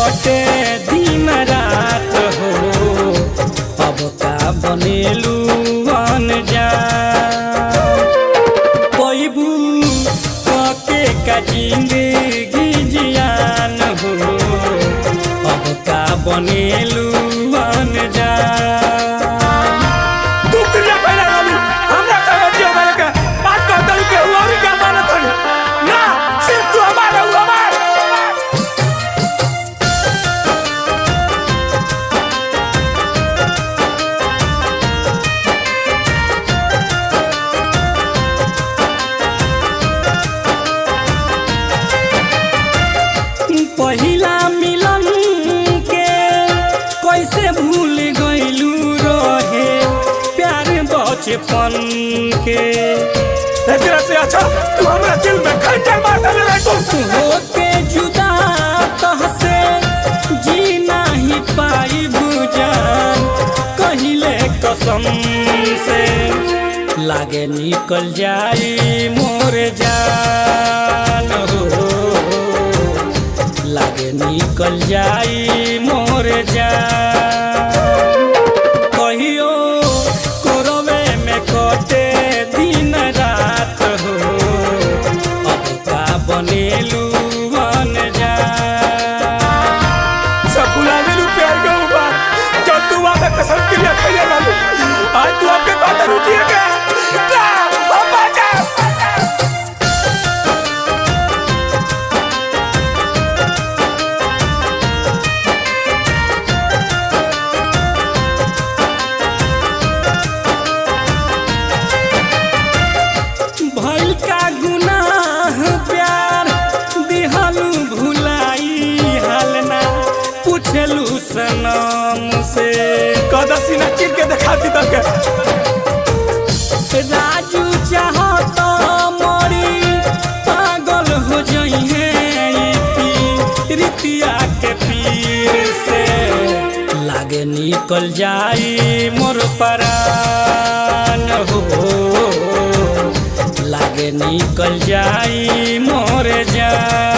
कटे दिन रात हो, अब का बनेलू अनजान। पैबू कके का जिंदगी जियान हो, अब का बनेलू अनजान। पहिला मिलन के कैसे भूल गइलू रहे प्यार बचपन के। तेरा से अच्छा तू हमरा दिल में खंजर मार डाले तू। होके जुदा तहसे जी नहीं पाई बुझान, कहिले कसम से लागे निकल जाई मोर जान हो, लागे निकल जाई मोर जान। कहियो कोरवे में कटे दिन रात हो, अब का बनेलू अनजान। सब भुला गेलू प्यार के ऊपर जो तू वादा कसम क्रिया खइले रहलू, आज तू आपके बात रुकिए के ना अब जा। भइल का गुनाह प्यार दिहलू भुलाई, हाल ना पूछलू सनम से। कदसी ना चिर के दिखाती तक राजू चाहत मरी पागल हो जइहे रितिया के पीर से, लागे निकल जाई मोर परान हो, लागे निकल जाई मोर जान।